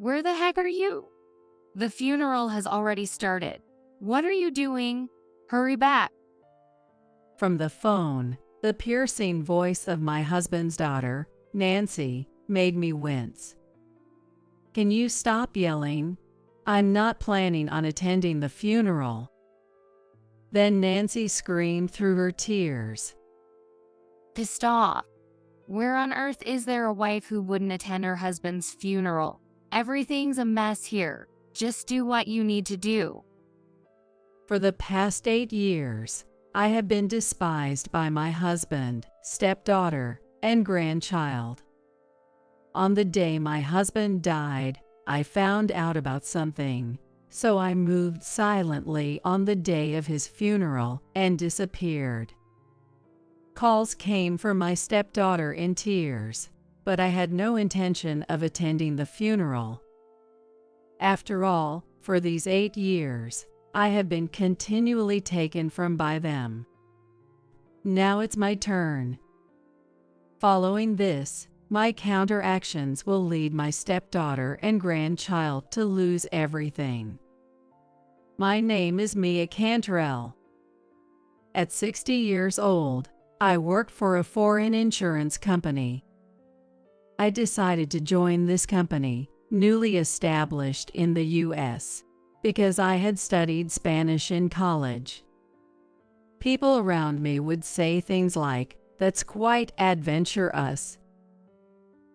Where the heck are you? The funeral has already started. What are you doing? Hurry back. From the phone, the piercing voice of my husband's daughter, Nancy, made me wince. Can you stop yelling? I'm not planning on attending the funeral. Then Nancy screamed through her tears. Pissed off. Where on earth is there a wife who wouldn't attend her husband's funeral? Everything's a mess here. Just do what you need to do. For the past 8 years, I have been despised by my husband, stepdaughter, and grandchild. On the day my husband died, I found out about something, so I moved silently on the day of his funeral and disappeared. Calls came from my stepdaughter in tears, but I had no intention of attending the funeral. After all, for these 8 years, I have been continually taken from by them. Now it's my turn. Following this, my counteractions will lead my stepdaughter and grandchild to lose everything. My name is Mia Cantrell. At 60 years old, I worked for a foreign insurance company. I decided to join this company, newly established in the U.S., because I had studied Spanish in college. People around me would say things like, "That's quite adventurous."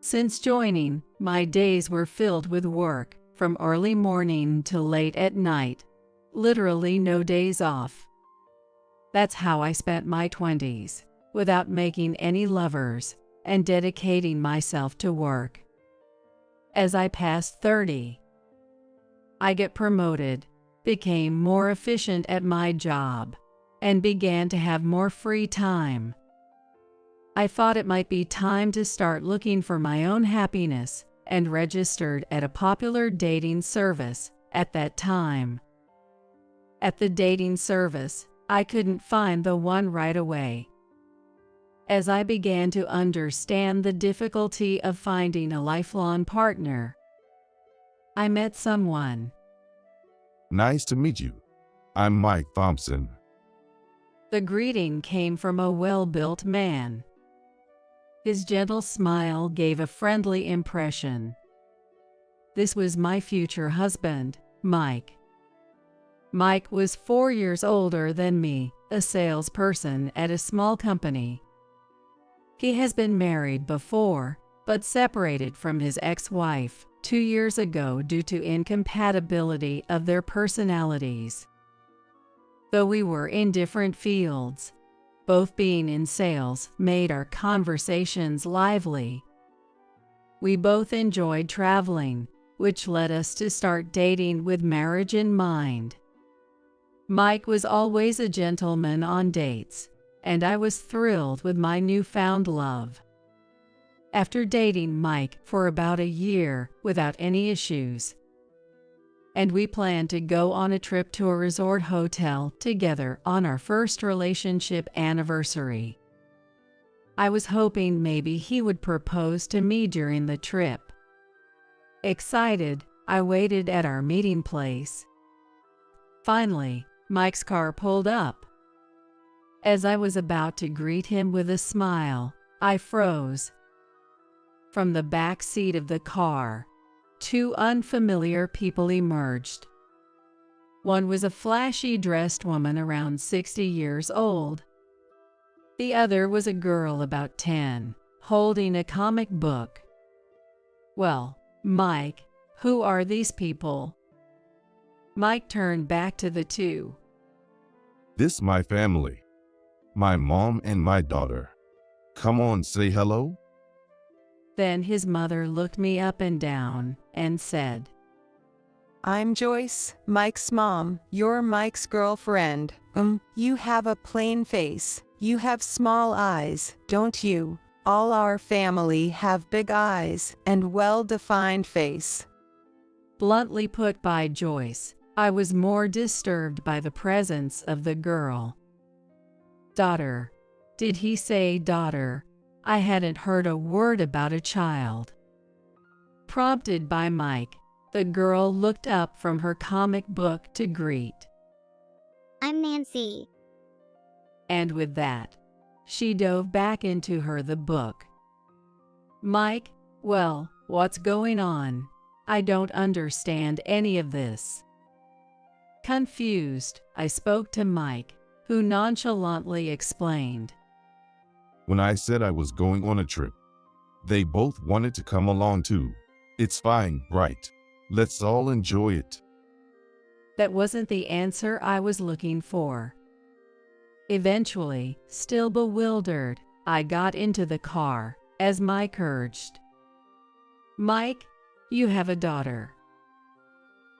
Since joining, my days were filled with work, from early morning till late at night. Literally no days off. That's how I spent my 20s, without making any lovers, and dedicating myself to work. As I passed 30, I get promoted, became more efficient at my job, and began to have more free time. I thought it might be time to start looking for my own happiness and registered at a popular dating service at that time. At the dating service, I couldn't find the one right away. As I began to understand the difficulty of finding a lifelong partner, I met someone. Nice to meet you. I'm Mike Thompson. The greeting came from a well-built man. His gentle smile gave a friendly impression. This was my future husband, Mike. Mike was 4 years older than me, a salesperson at a small company. He has been married before, but separated from his ex-wife 2 years ago due to incompatibility of their personalities. Though we were in different fields, both being in sales made our conversations lively. We both enjoyed traveling, which led us to start dating with marriage in mind. Mike was always a gentleman on dates, and I was thrilled with my newfound love. After dating Mike for about a year without any issues, and we planned to go on a trip to a resort hotel together on our first relationship anniversary. I was hoping maybe he would propose to me during the trip. Excited, I waited at our meeting place. Finally, Mike's car pulled up. As I was about to greet him with a smile, I froze. From the back seat of the car, 2 unfamiliar people emerged. One was a flashy dressed woman around 60 years old. The other was a girl about 10, holding a comic book. Well, Mike, who are these people? Mike turned back to the 2. This my family. My mom and my daughter. Come on, say hello. Then his mother looked me up and down and said, I'm Joyce, Mike's mom. You're Mike's girlfriend. You have a plain face. You have small eyes, don't you? All our family have big eyes and well-defined face. Bluntly put by Joyce, I was more disturbed by the presence of the girl. Daughter. Did he say daughter? I hadn't heard a word about a child. Prompted by Mike, the girl looked up from her comic book to greet. I'm Nancy. And with that, she dove back into the book. Mike, well, what's going on? I don't understand any of this. Confused, I spoke to Mike, who nonchalantly explained. When I said I was going on a trip, they both wanted to come along too. It's fine, right? Let's all enjoy it. That wasn't the answer I was looking for. Eventually, still bewildered, I got into the car, as Mike urged. Mike, you have a daughter.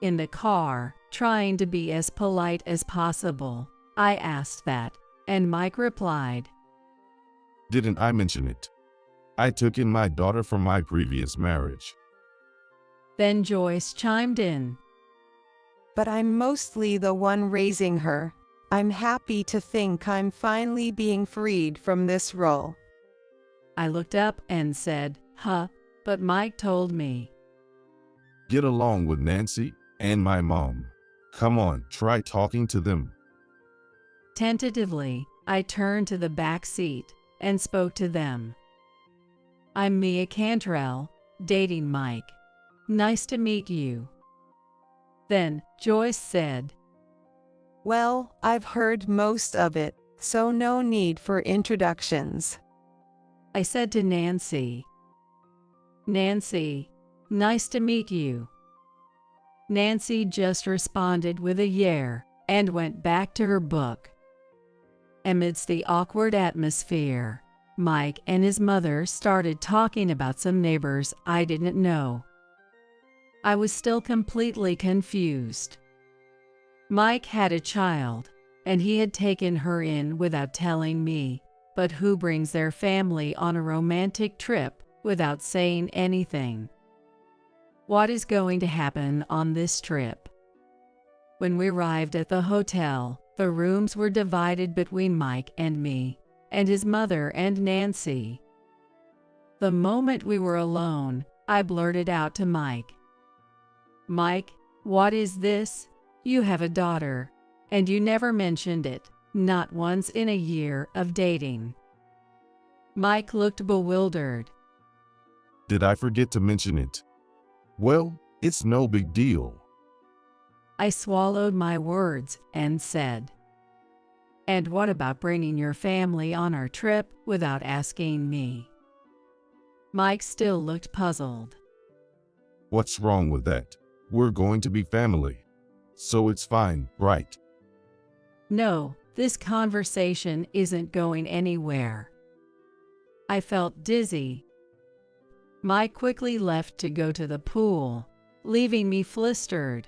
In the car, trying to be as polite as possible, I asked that, and Mike replied, Didn't I mention it? I took in my daughter from my previous marriage. Then Joyce chimed in. But I'm mostly the one raising her. I'm happy to think I'm finally being freed from this role. I looked up and said, but Mike told me. Get along with Nancy and my mom. Come on, try talking to them. Tentatively, I turned to the back seat and spoke to them. I'm Mia Cantrell, dating Mike. Nice to meet you. Then Joyce said, Well, I've heard most of it, so no need for introductions. I said to Nancy, Nancy, nice to meet you. Nancy just responded with a yeah and went back to her book. Amidst the awkward atmosphere, Mike and his mother started talking about some neighbors I didn't know. I was still completely confused. Mike had a child, and he had taken her in without telling me, but who brings their family on a romantic trip without saying anything? What is going to happen on this trip? When we arrived at the hotel, the rooms were divided between Mike and me, and his mother and Nancy. The moment we were alone, I blurted out to Mike, Mike, what is this? You have a daughter, and you never mentioned it, not once in a year of dating. Mike looked bewildered. Did I forget to mention it? Well, it's no big deal. I swallowed my words and said, And what about bringing your family on our trip without asking me? Mike still looked puzzled. What's wrong with that? We're going to be family. So it's fine, right? No, this conversation isn't going anywhere. I felt dizzy. Mike quickly left to go to the pool, leaving me flustered.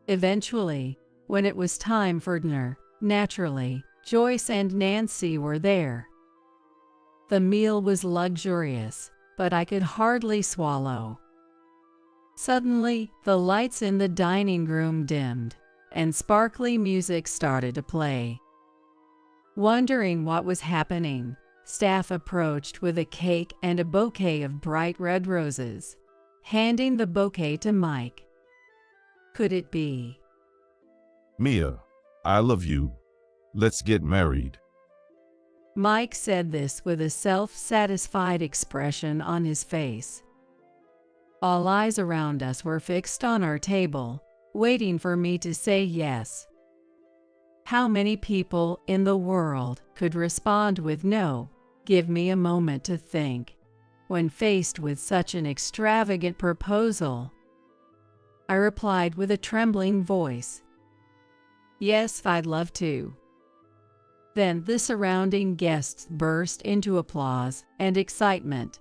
Eventually, when it was time for dinner, naturally, Joyce and Nancy were there. The meal was luxurious, but I could hardly swallow. Suddenly, the lights in the dining room dimmed, and sparkly music started to play. Wondering what was happening, staff approached with a cake and a bouquet of bright red roses, handing the bouquet to Mike. Could it be? Mia, I love you. Let's get married. Mike said this with a self-satisfied expression on his face. All eyes around us were fixed on our table, waiting for me to say yes. How many people in the world could respond with no? Give me a moment to think, when faced with such an extravagant proposal. I replied with a trembling voice, Yes, I'd love to. Then the surrounding guests burst into applause and excitement.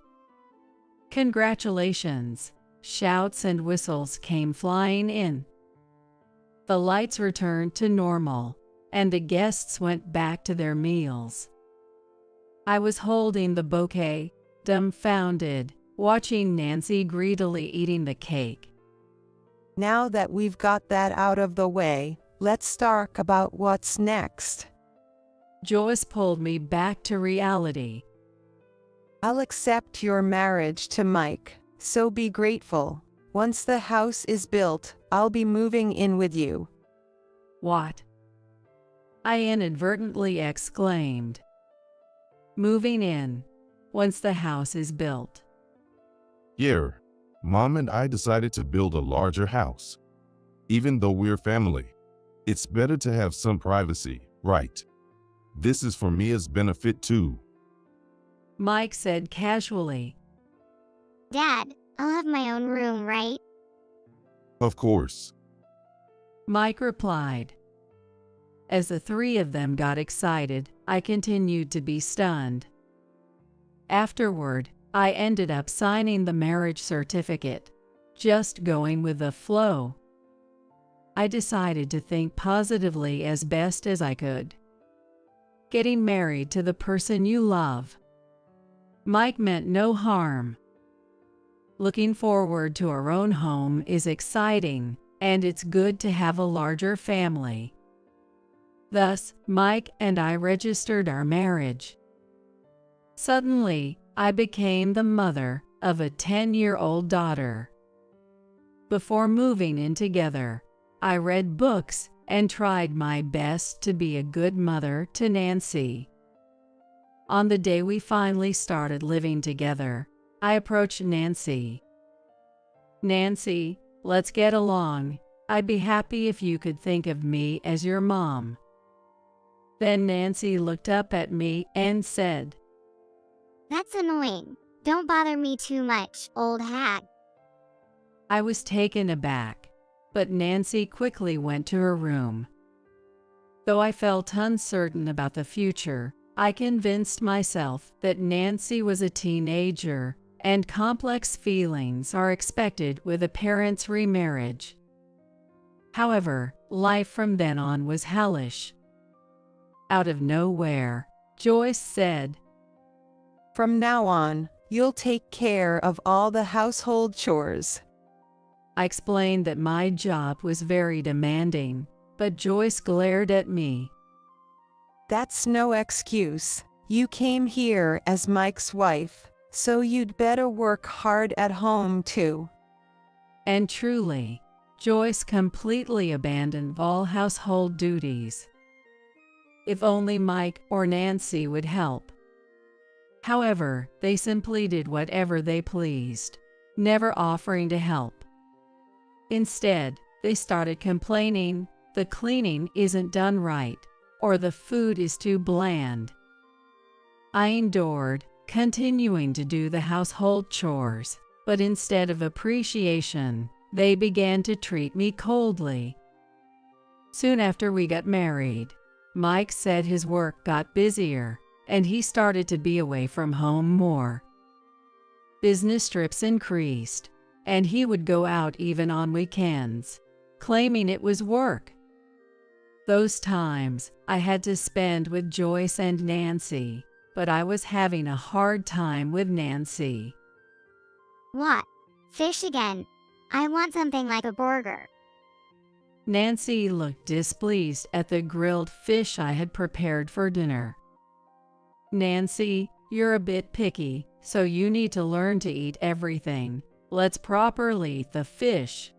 Congratulations! Shouts and whistles came flying in. The lights returned to normal, and the guests went back to their meals. I was holding the bouquet, dumbfounded, watching Nancy greedily eating the cake. Now that we've got that out of the way, let's talk about what's next. Joyce pulled me back to reality. I'll accept your marriage to Mike, so be grateful. Once the house is built, I'll be moving in with you. What? I inadvertently exclaimed. Moving in, once the house is built. Yeah, Mom and I decided to build a larger house. Even though we're family, it's better to have some privacy, right? This is for Mia's benefit too. Mike said casually. Dad, I'll have my own room, right? Of course. Mike replied. As the three of them got excited, I continued to be stunned. Afterward, I ended up signing the marriage certificate, just going with the flow. I decided to think positively as best as I could. Getting married to the person you love. Mike meant no harm. Looking forward to our own home is exciting, and it's good to have a larger family. Thus, Mike and I registered our marriage. Suddenly, I became the mother of a 10-year-old daughter. Before moving in together, I read books and tried my best to be a good mother to Nancy. On the day we finally started living together, I approached Nancy. Nancy, let's get along. I'd be happy if you could think of me as your mom. Then Nancy looked up at me and said, That's annoying. Don't bother me too much, old hag. I was taken aback, but Nancy quickly went to her room. Though I felt uncertain about the future, I convinced myself that Nancy was a teenager and complex feelings are expected with a parent's remarriage. However, life from then on was hellish. Out of nowhere, Joyce said, From now on, you'll take care of all the household chores. I explained that my job was very demanding, but Joyce glared at me. That's no excuse. You came here as Mike's wife, so you'd better work hard at home too. And truly, Joyce completely abandoned all household duties. If only Mike or Nancy would help. However, they simply did whatever they pleased, never offering to help. Instead, they started complaining the cleaning isn't done right, or the food is too bland. I endured, continuing to do the household chores, but instead of appreciation, they began to treat me coldly. Soon after we got married, Mike said his work got busier, and he started to be away from home more. Business trips increased, and he would go out even on weekends, claiming it was work. Those times, I had to spend with Joyce and Nancy, but I was having a hard time with Nancy. What? Fish again? I want something like a burger. Nancy looked displeased at the grilled fish I had prepared for dinner. Nancy, you're a bit picky, so you need to learn to eat everything. Let's properly eat the fish.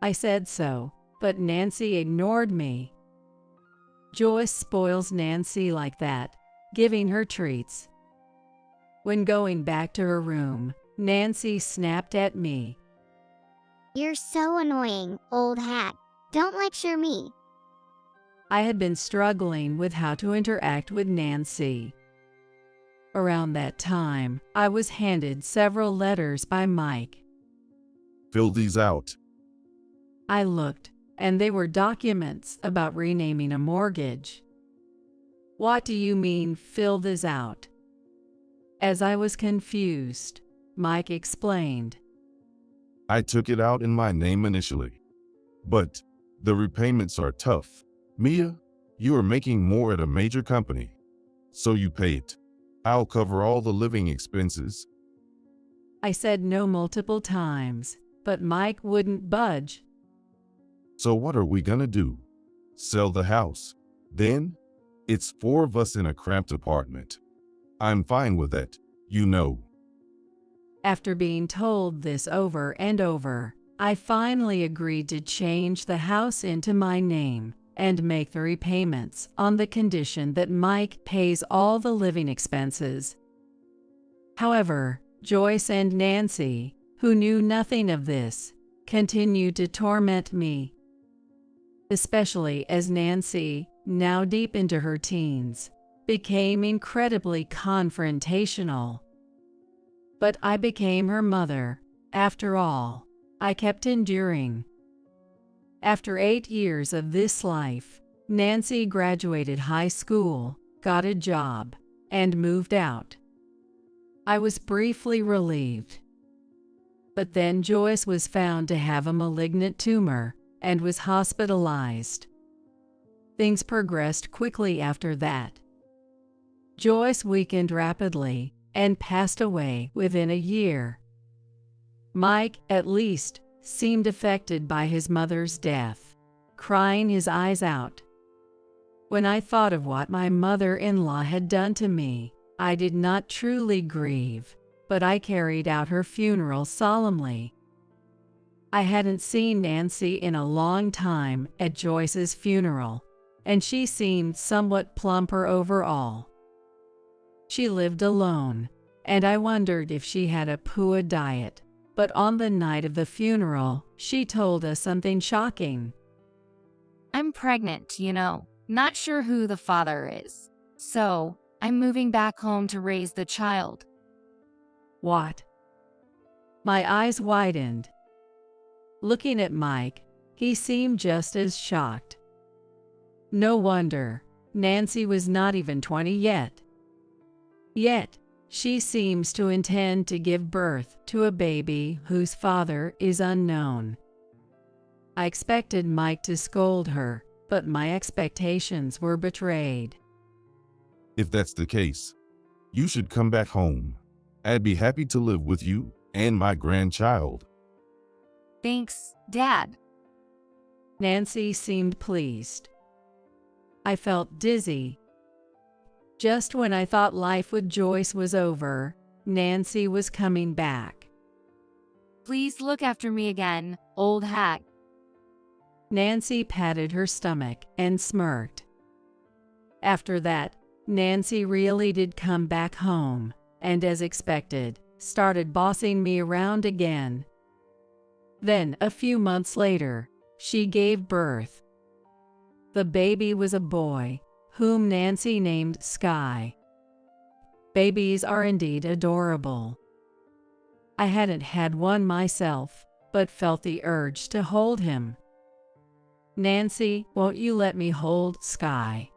I said so, but Nancy ignored me. Joyce spoils Nancy like that, giving her treats. When going back to her room, Nancy snapped at me. You're so annoying, old hag. Don't lecture me. I had been struggling with how to interact with Nancy. Around that time, I was handed several letters by Mike. Fill these out. I looked, and they were documents about renaming a mortgage. What do you mean, fill this out? As I was confused, Mike explained. I took it out in my name initially. But the repayments are tough. Mia, you are making more at a major company, so you pay it. I'll cover all the living expenses. I said no multiple times, but Mike wouldn't budge. So what are we gonna do? Sell the house? Then? It's 4 of us in a cramped apartment. I'm fine with that, you know. After being told this over and over, I finally agreed to change the house into my name and make the repayments on the condition that Mike pays all the living expenses. However, Joyce and Nancy, who knew nothing of this, continued to torment me, especially as Nancy, now deep into her teens, became incredibly confrontational. But I became her mother. After all, I kept enduring. After 8 years of this life, Nancy graduated high school, got a job, and moved out. I was briefly relieved. But then Joyce was found to have a malignant tumor and was hospitalized. Things progressed quickly after that. Joyce weakened rapidly and passed away within a year. Mike, at least, seemed affected by his mother's death, crying his eyes out. When I thought of what my mother-in-law had done to me, I did not truly grieve, but I carried out her funeral solemnly. I hadn't seen Nancy in a long time at Joyce's funeral, and she seemed somewhat plumper overall. She lived alone, and I wondered if she had a poor diet, but on the night of the funeral, she told us something shocking. I'm pregnant, not sure who the father is. So, I'm moving back home to raise the child. What? My eyes widened. Looking at Mike, he seemed just as shocked. No wonder, Nancy was not even 20 yet. Yet, she seems to intend to give birth to a baby whose father is unknown. I expected Mike to scold her, but my expectations were betrayed. If that's the case, you should come back home. I'd be happy to live with you and my grandchild. Thanks, Dad. Nancy seemed pleased. I felt dizzy. Just when I thought life with Joyce was over, Nancy was coming back. Please look after me again, old hag. Nancy patted her stomach and smirked. After that, Nancy really did come back home, and as expected, started bossing me around again. Then, a few months later, she gave birth. The baby was a boy, whom Nancy named Sky. Babies are indeed adorable. I hadn't had one myself, but felt the urge to hold him. Nancy, won't you let me hold Sky?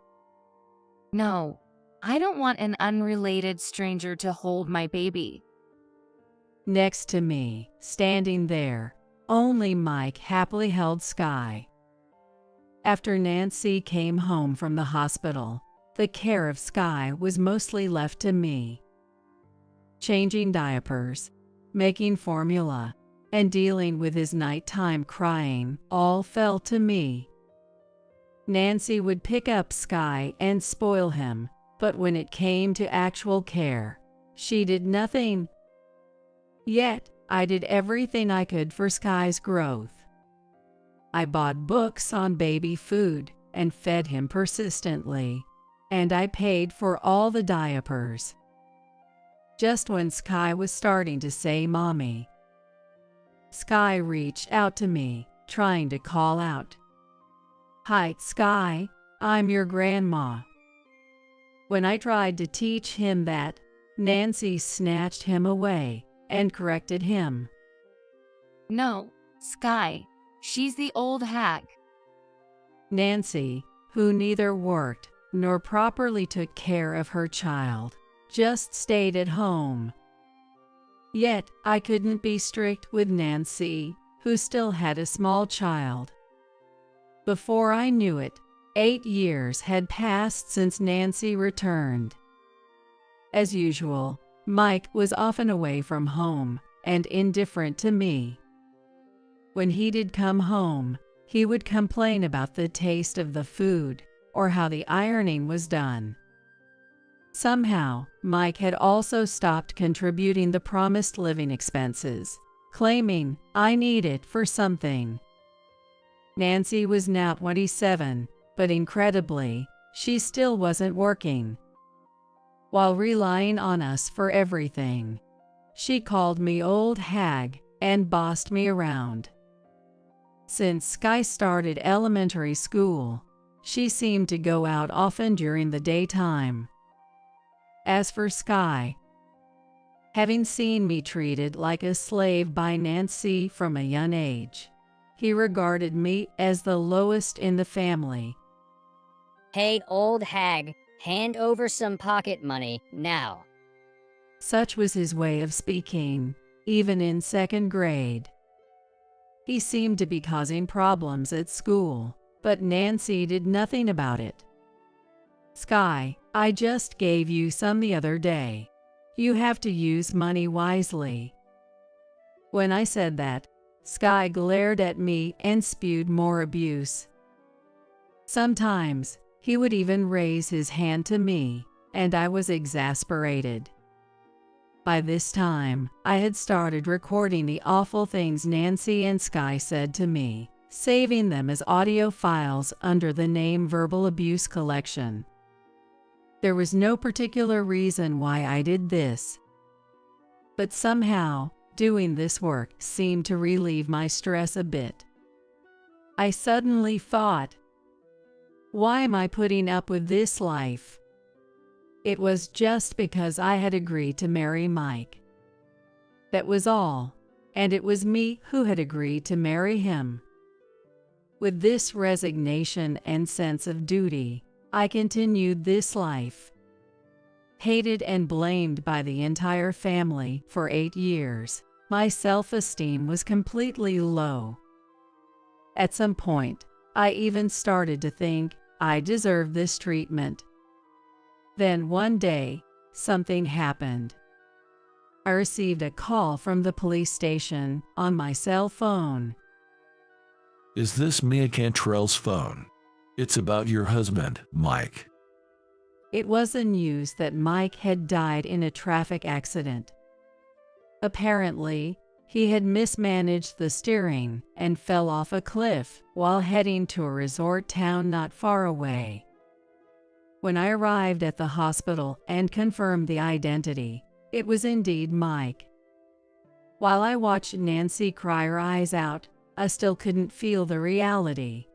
No, I don't want an unrelated stranger to hold my baby. Next to me, standing there, only Mike happily held Sky. After Nancy came home from the hospital, the care of Sky was mostly left to me. Changing diapers, making formula, and dealing with his nighttime crying all fell to me. Nancy would pick up Sky and spoil him, but when it came to actual care, she did nothing. Yet, I did everything I could for Sky's growth. I bought books on baby food and fed him persistently, and I paid for all the diapers. Just when Sky was starting to say mommy, Sky reached out to me, trying to call out, "Hi, Sky, I'm your grandma." When I tried to teach him that, Nancy snatched him away and corrected him. No, Sky, she's the old hag. Nancy, who neither worked nor properly took care of her child, just stayed at home. Yet, I couldn't be strict with Nancy, who still had a small child. Before I knew it, 8 years had passed since Nancy returned. As usual, Mike was often away from home and indifferent to me. When he did come home, he would complain about the taste of the food or how the ironing was done. Somehow, Mike had also stopped contributing the promised living expenses, claiming I need it for something. Nancy was now 27, but incredibly, she still wasn't working. While relying on us for everything, she called me old hag and bossed me around. Since Sky started elementary school, she seemed to go out often during the daytime. As for Sky, having seen me treated like a slave by Nancy from a young age, he regarded me as the lowest in the family. Hey, old hag, hand over some pocket money, now. Such was his way of speaking, even in second grade. He seemed to be causing problems at school, but Nancy did nothing about it. Sky, I just gave you some the other day. You have to use money wisely. When I said that, Sky glared at me and spewed more abuse. Sometimes, he would even raise his hand to me, and I was exasperated. By this time, I had started recording the awful things Nancy and Sky said to me, saving them as audio files under the name Verbal Abuse Collection. There was no particular reason why I did this, but somehow, doing this work seemed to relieve my stress a bit. I suddenly thought, why am I putting up with this life? It was just because I had agreed to marry Mike. That was all, and it was me who had agreed to marry him. With this resignation and sense of duty, I continued this life. Hated and blamed by the entire family for 8 years, my self-esteem was completely low. At some point, I even started to think I deserved this treatment. Then one day, something happened. I received a call from the police station on my cell phone. Is this Mia Cantrell's phone? It's about your husband, Mike. It was the news that Mike had died in a traffic accident. Apparently, he had mismanaged the steering and fell off a cliff while heading to a resort town not far away. When I arrived at the hospital and confirmed the identity, it was indeed Mike. While I watched Nancy cry her eyes out, I still couldn't feel the reality.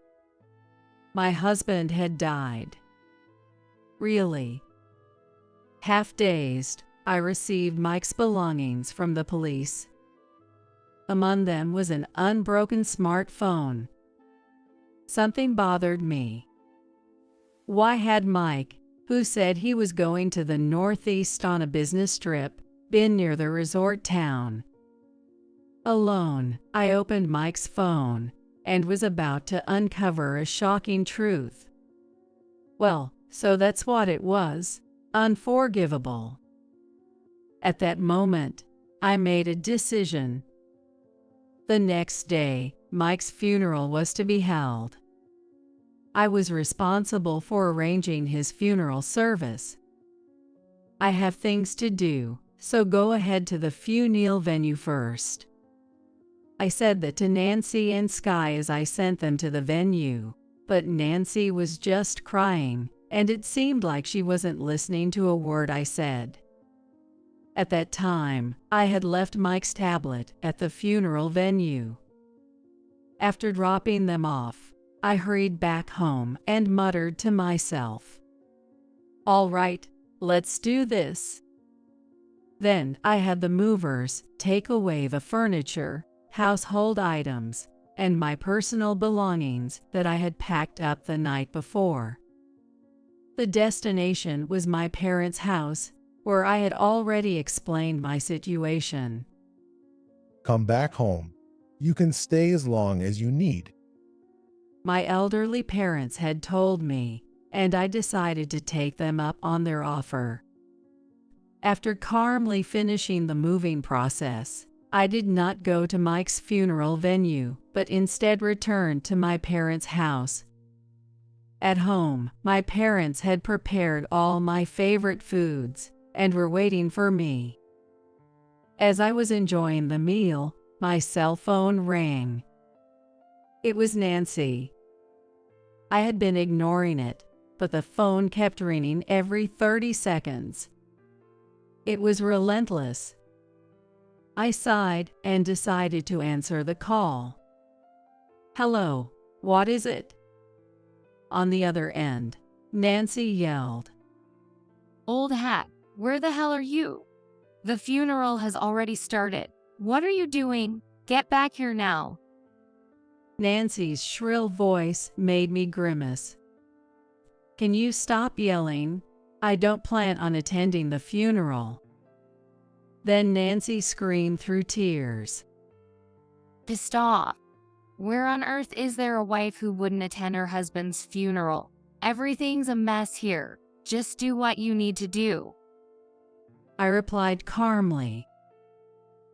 My husband had died. Really. Half dazed, I received Mike's belongings from the police. Among them was an unbroken smartphone. Something bothered me. Why had Mike, who said he was going to the Northeast on a business trip, been near the resort town? Alone, I opened Mike's phone and was about to uncover a shocking truth. Well, so that's what it was. Unforgivable. At that moment, I made a decision. The next day, Mike's funeral was to be held. I was responsible for arranging his funeral service. I have things to do, so go ahead to the funeral venue first. I said that to Nancy and Sky as I sent them to the venue, but Nancy was just crying, and it seemed like she wasn't listening to a word I said. At that time, I had left Mike's tablet at the funeral venue. After dropping them off, I hurried back home and muttered to myself, "All right, let's do this." Then I had the movers take away the furniture, household items, and my personal belongings that I had packed up the night before. The destination was my parents' house, where I had already explained my situation. Come back home. You can stay as long as you need. My elderly parents had told me, and I decided to take them up on their offer. After calmly finishing the moving process, I did not go to Mike's funeral venue, but instead returned to my parents' house. At home, my parents had prepared all my favorite foods and were waiting for me. As I was enjoying the meal, my cell phone rang. It was Nancy. I had been ignoring it, but the phone kept ringing every 30 seconds. It was relentless. I sighed and decided to answer the call. "Hello, what is it?" On the other end, Nancy yelled. Old hack, where the hell are you? The funeral has already started. What are you doing? Get back here now. Nancy's shrill voice made me grimace. "Can you stop yelling? I don't plan on attending the funeral." Then Nancy screamed through tears. Pissed off. Where on earth is there a wife who wouldn't attend her husband's funeral? Everything's a mess here. Just do what you need to do. I replied calmly.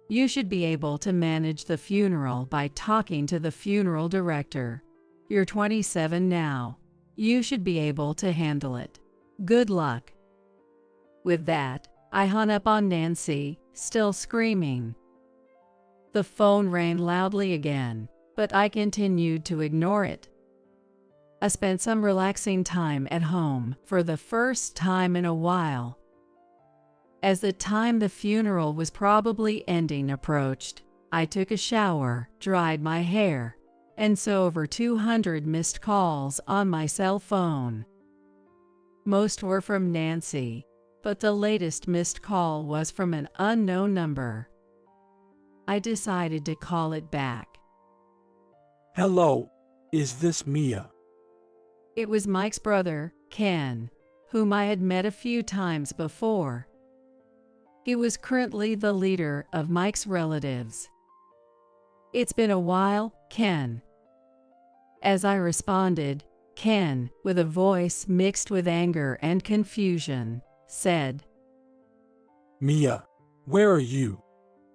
"You should be able to manage the funeral by talking to the funeral director. You're 27 now. You should be able to handle it. Good luck." With that, I hung up on Nancy, still screaming. The phone rang loudly again, but I continued to ignore it. I spent some relaxing time at home for the first time in a while. As the time the funeral was probably ending approached, I took a shower, dried my hair, and saw over 200 missed calls on my cell phone. Most were from Nancy, but the latest missed call was from an unknown number. I decided to call it back. "Hello, is this Mia?" It was Mike's brother, Ken, whom I had met a few times before. He was currently the leader of Mike's relatives. "It's been a while, Ken." As I responded, Ken, with a voice mixed with anger and confusion, said, "Mia, where are you?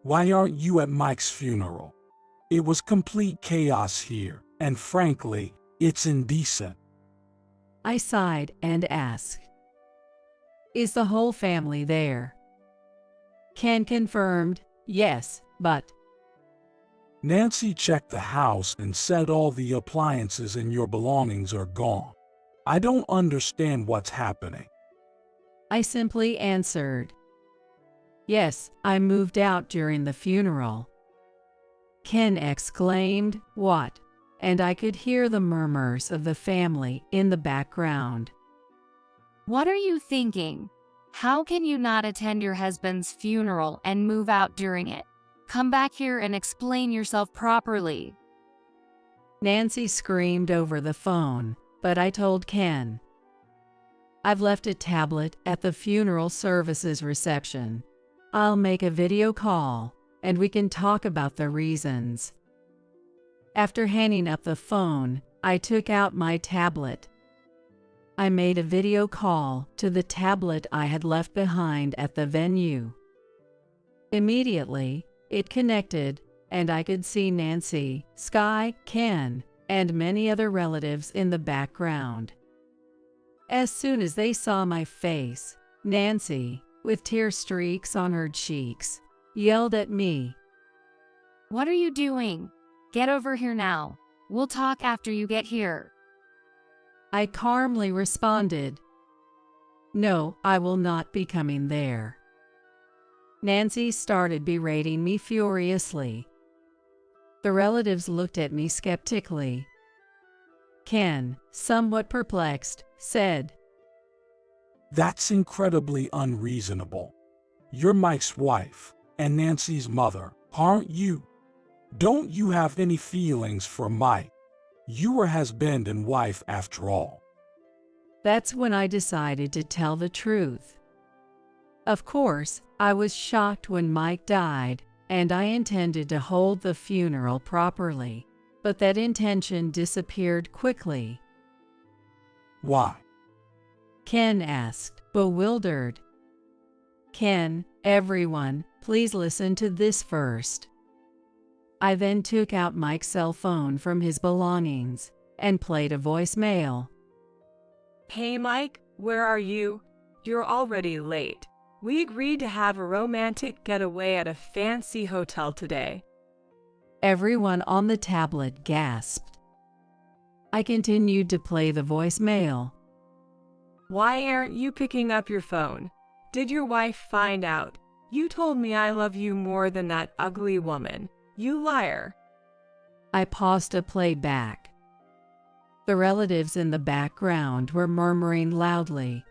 Why aren't you at Mike's funeral? It was complete chaos here, and frankly, it's indecent." I sighed and asked, "Is the whole family there?" Ken confirmed, "Yes, but..." "Nancy checked the house and said all the appliances and your belongings are gone. I don't understand what's happening." I simply answered, "Yes, I moved out during the funeral." Ken exclaimed, "What?" And I could hear the murmurs of the family in the background. What are you thinking? How can you not attend your husband's funeral and move out during it? Come back here and explain yourself properly. Nancy screamed over the phone, but I told Ken, "I've left a tablet at the funeral services reception. I'll make a video call, and we can talk about the reasons." After hanging up the phone, I took out my tablet. I made a video call to the tablet I had left behind at the venue. Immediately, it connected, and I could see Nancy, Sky, Ken, and many other relatives in the background. As soon as they saw my face, Nancy, with tear streaks on her cheeks, yelled at me, What are you doing? Get over here now. We'll talk after you get here. I calmly responded, "No, I will not be coming there." Nancy started berating me furiously. The relatives looked at me skeptically. Ken, somewhat perplexed, said, "That's incredibly unreasonable. You're Mike's wife and Nancy's mother, aren't you? Don't you have any feelings for Mike? You were husband and wife after all." That's when I decided to tell the truth. Of course, I was shocked when Mike died, and I intended to hold the funeral properly, but that intention disappeared quickly. "Why?" Ken asked, bewildered. "Ken, everyone, please listen to this first." I then took out Mike's cell phone from his belongings and played a voicemail. Hey Mike, where are you? You're already late. We agreed to have a romantic getaway at a fancy hotel today. Everyone on the tablet gasped. I continued to play the voicemail. Why aren't you picking up your phone? Did your wife find out? You told me I love you more than that ugly woman. You liar. I paused to play back. The relatives in the background were murmuring loudly.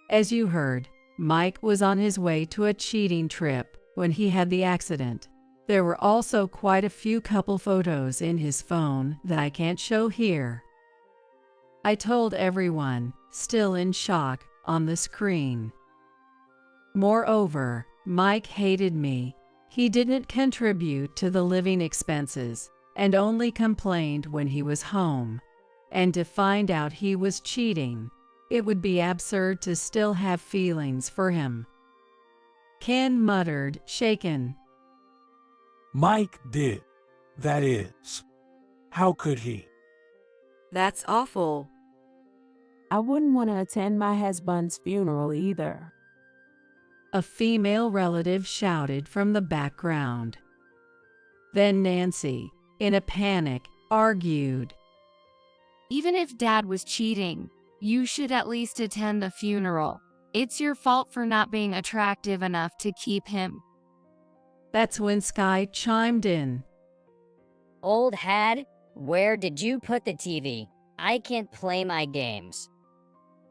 As you heard, Mike was on his way to a cheating trip when he had the accident. There were also quite a few couple photos in his phone that I can't show here. I told everyone, still in shock, on the screen. Moreover, Mike hated me. He didn't contribute to the living expenses and only complained when he was home. And to find out he was cheating, it would be absurd to still have feelings for him. Ken muttered, shaken. Mike did. That is. How could he? That's awful. I wouldn't want to attend my husband's funeral either. A female relative shouted from the background. Then Nancy, in a panic, argued. Even if Dad was cheating, you should at least attend the funeral. It's your fault for not being attractive enough to keep him. That's when Sky chimed in. Old hag, where did you put the TV? I can't play my games.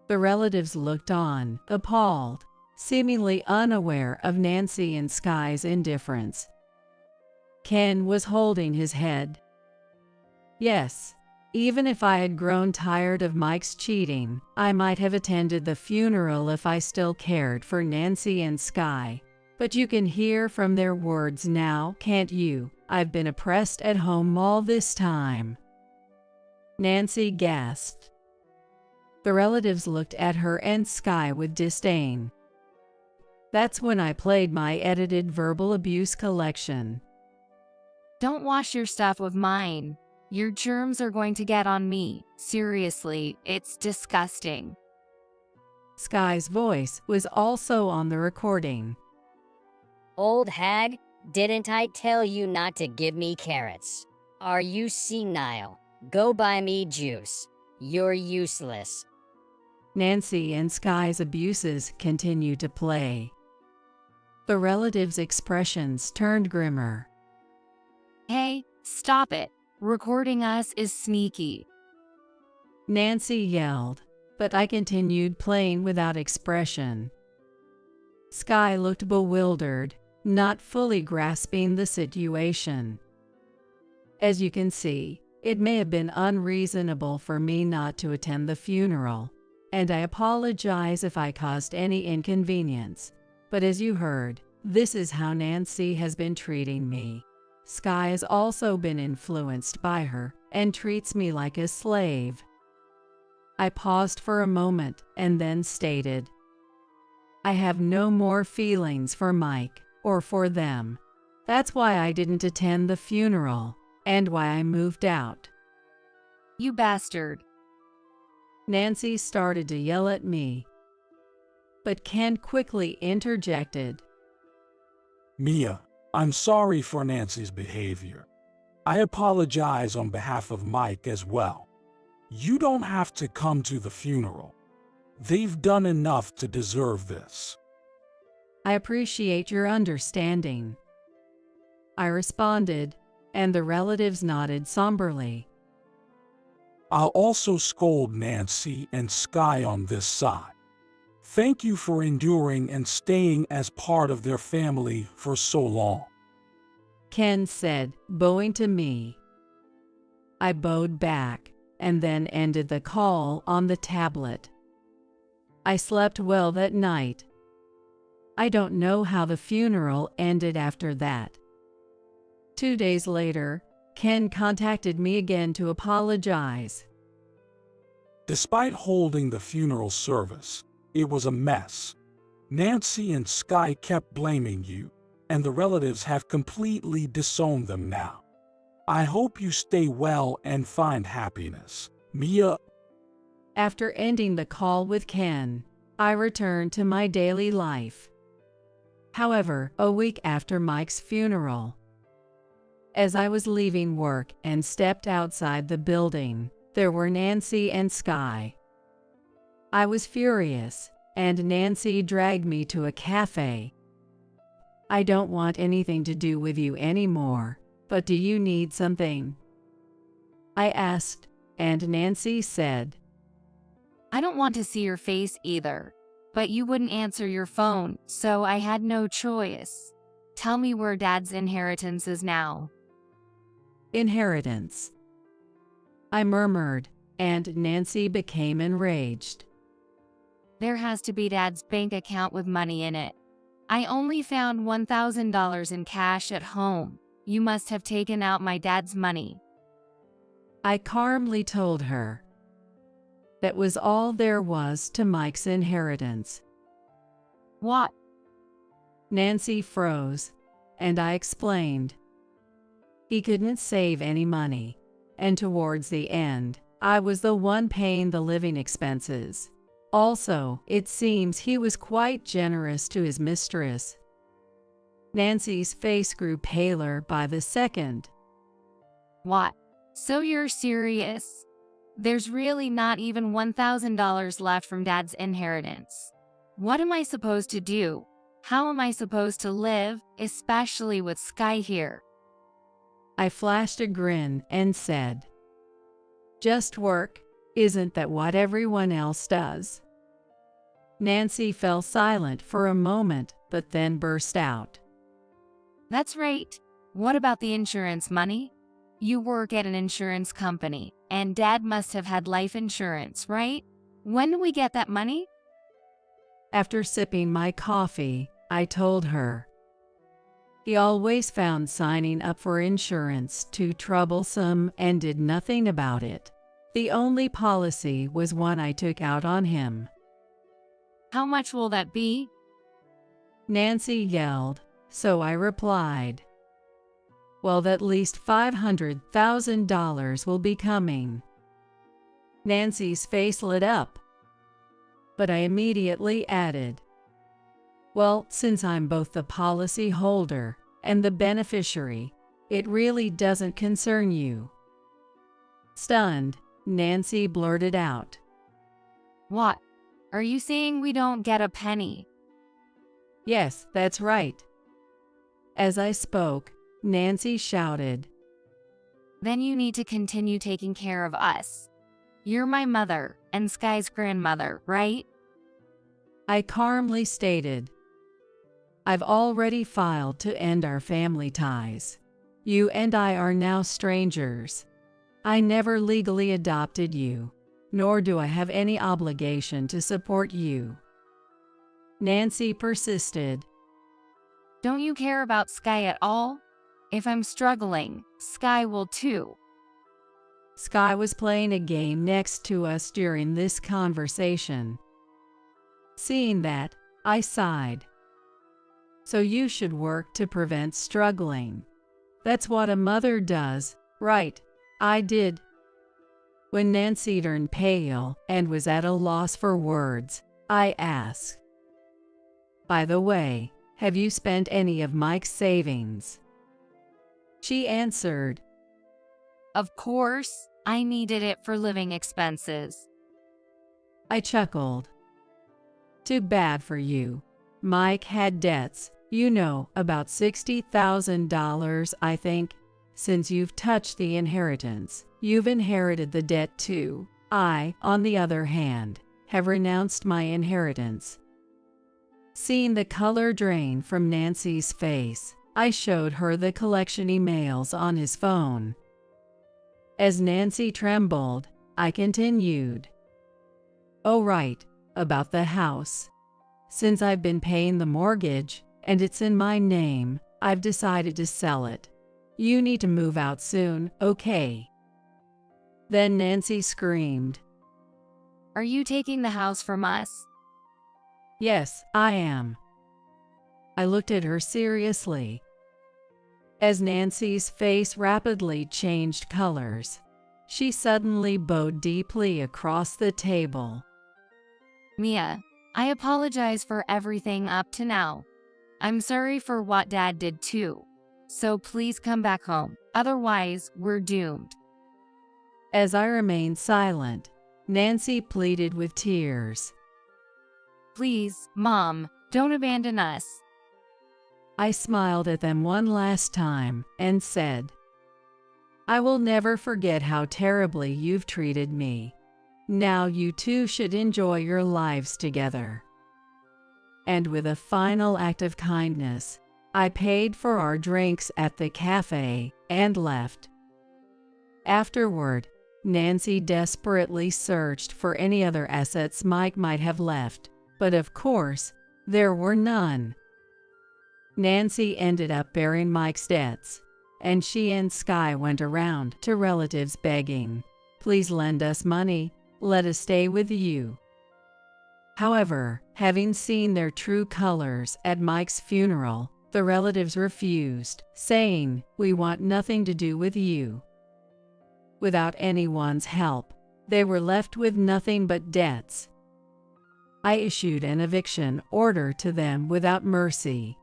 The relatives looked on, appalled, seemingly unaware of Nancy and Sky's indifference. Ken was holding his head. Yes, even if I had grown tired of Mike's cheating, I might have attended the funeral if I still cared for Nancy and Sky. But you can hear from their words now, can't you? I've been oppressed at home all this time. Nancy gasped. The relatives looked at her and Sky with disdain. That's when I played my edited verbal abuse collection. Don't wash your stuff with mine. Your germs are going to get on me. Seriously, it's disgusting. Sky's voice was also on the recording. Old hag, didn't I tell you not to give me carrots? Are you senile? Go buy me juice. You're useless. Nancy and Sky's abuses continued to play. The relatives' expressions turned grimmer. Hey, stop it. Recording us is sneaky. Nancy yelled, but I continued playing without expression. Sky looked bewildered, not fully grasping the situation. As you can see, it may have been unreasonable for me not to attend the funeral, and I apologize if I caused any inconvenience. But as you heard, this is how Nancy has been treating me. Sky has also been influenced by her and treats me like a slave. I paused for a moment and then stated, I have no more feelings for Mike or for them. That's why I didn't attend the funeral and why I moved out. You bastard. Nancy started to yell at me, but Ken quickly interjected. Mia, I'm sorry for Nancy's behavior. I apologize on behalf of Mike as well. You don't have to come to the funeral. They've done enough to deserve this. I appreciate your understanding, I responded, and the relatives nodded somberly. I'll also scold Nancy and Sky on this side. Thank you for enduring and staying as part of their family for so long. Ken said, bowing to me. I bowed back and then ended the call on the tablet. I slept well that night. I don't know how the funeral ended after that. 2 days later, Ken contacted me again to apologize. Despite holding the funeral service, it was a mess. Nancy and Sky kept blaming you, and the relatives have completely disowned them now. I hope you stay well and find happiness. Mia. After ending the call with Ken, I returned to my daily life. However, a week after Mike's funeral, as I was leaving work and stepped outside the building, there were Nancy and Sky. I was furious, and Nancy dragged me to a cafe. "I don't want anything to do with you anymore, but do you need something?" I asked, and Nancy said, "I don't want to see your face either, but you wouldn't answer your phone, so I had no choice. Tell me where Dad's inheritance is now." "Inheritance," I murmured, and Nancy became enraged. "There has to be Dad's bank account with money in it. I only found $1,000 in cash at home. You must have taken out my dad's money." I calmly told her that was all there was to Mike's inheritance. "What?" Nancy froze, and I explained. He couldn't save any money, and towards the end, I was the one paying the living expenses. Also, it seems he was quite generous to his mistress. Nancy's face grew paler by the second. "What? So you're serious? There's really not even $1,000 left from Dad's inheritance. What am I supposed to do? How am I supposed to live, especially with Sky here?" I flashed a grin and said, "Just work. Isn't that what everyone else does?" Nancy fell silent for a moment, but then burst out. "That's right. What about the insurance money? You work at an insurance company, and Dad must have had life insurance, right? When do we get that money?" After sipping my coffee, I told her. He always found signing up for insurance too troublesome and did nothing about it. The only policy was one I took out on him. "How much will that be?" Nancy yelled, so I replied, "Well, at least $500,000 will be coming." Nancy's face lit up, but I immediately added, "Well, since I'm both the policy holder and the beneficiary, it really doesn't concern you." Stunned, Nancy blurted out, "What? Are you saying we don't get a penny?" "Yes, that's right." As I spoke, Nancy shouted, "Then you need to continue taking care of us. You're my mother and Sky's grandmother, right?" I calmly stated, "I've already filed to end our family ties. You and I are now strangers. I never legally adopted you, nor do I have any obligation to support you." Nancy persisted. "Don't you care about Sky at all? If I'm struggling, Sky will too." Sky was playing a game next to us during this conversation. Seeing that, I sighed. "So you should work to prevent struggling. That's what a mother does, right?" I did. When Nancy turned pale and was at a loss for words, I asked, "By the way, have you spent any of Mike's savings?" She answered, "Of course, I needed it for living expenses." I chuckled. "Too bad for you. Mike had debts, you know, about $60,000, I think. Since you've touched the inheritance, you've inherited the debt too. I, on the other hand, have renounced my inheritance." Seeing the color drain from Nancy's face, I showed her the collection emails on his phone. As Nancy trembled, I continued, "Oh right, about the house. Since I've been paying the mortgage, and it's in my name, I've decided to sell it. You need to move out soon, okay?" Then Nancy screamed, "Are you taking the house from us?" "Yes, I am." I looked at her seriously. As Nancy's face rapidly changed colors, she suddenly bowed deeply across the table. Mia, I apologize for everything up to now. I'm sorry for what Dad did too. So please come back home. Otherwise, we're doomed. As I remained silent, Nancy pleaded with tears. Please, Mom, don't abandon us. I smiled at them one last time and said, I will never forget how terribly you've treated me. Now you two should enjoy your lives together. And with a final act of kindness, I paid for our drinks at the cafe and left. Afterward, Nancy desperately searched for any other assets Mike might have left, but of course, there were none. Nancy ended up bearing Mike's debts, and she and Sky went around to relatives begging, please lend us money, let us stay with you. However, having seen their true colors at Mike's funeral, the relatives refused, saying, we want nothing to do with you. Without anyone's help, they were left with nothing but debts. I issued an eviction order to them without mercy.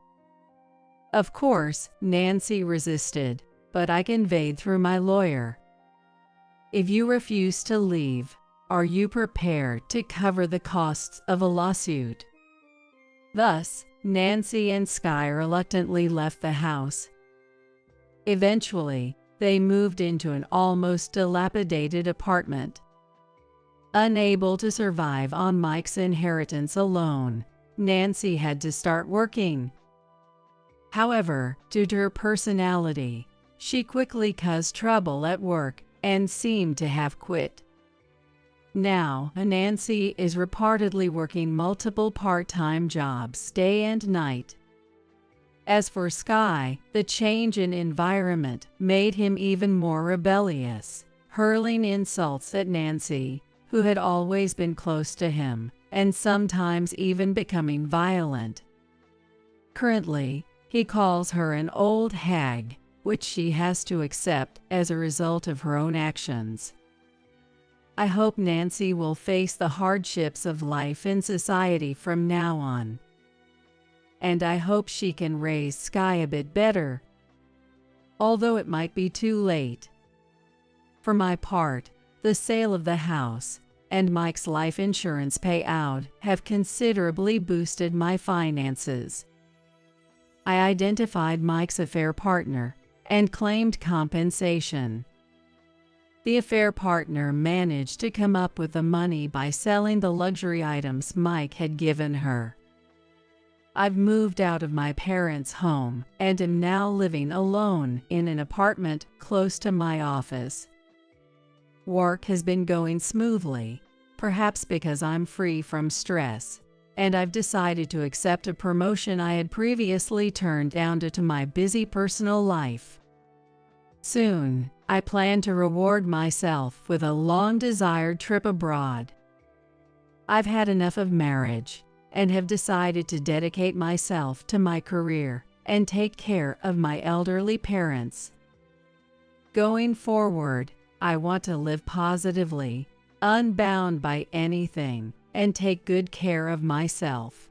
Of course, Nancy resisted, but I conveyed through my lawyer, if you refuse to leave, are you prepared to cover the costs of a lawsuit? Thus, Nancy and Sky reluctantly left the house. Eventually, they moved into an almost dilapidated apartment. Unable to survive on Mike's inheritance alone, Nancy had to start working. However, due to her personality, she quickly caused trouble at work and seemed to have quit. Now, Nancy is reportedly working multiple part-time jobs day and night. As for Sky, the change in environment made him even more rebellious, hurling insults at Nancy, who had always been close to him, and sometimes even becoming violent. Currently, he calls her an old hag, which she has to accept as a result of her own actions. I hope Nancy will face the hardships of life in society from now on. And I hope she can raise Sky a bit better, although it might be too late. For my part, the sale of the house and Mike's life insurance payout have considerably boosted my finances. I identified Mike's affair partner and claimed compensation. The affair partner managed to come up with the money by selling the luxury items Mike had given her. I've moved out of my parents' home and am now living alone in an apartment close to my office. Work has been going smoothly, perhaps because I'm free from stress, and I've decided to accept a promotion I had previously turned down due to my busy personal life. Soon, I plan to reward myself with a long-desired trip abroad. I've had enough of marriage and have decided to dedicate myself to my career and take care of my elderly parents. Going forward, I want to live positively, unbound by anything, and take good care of myself.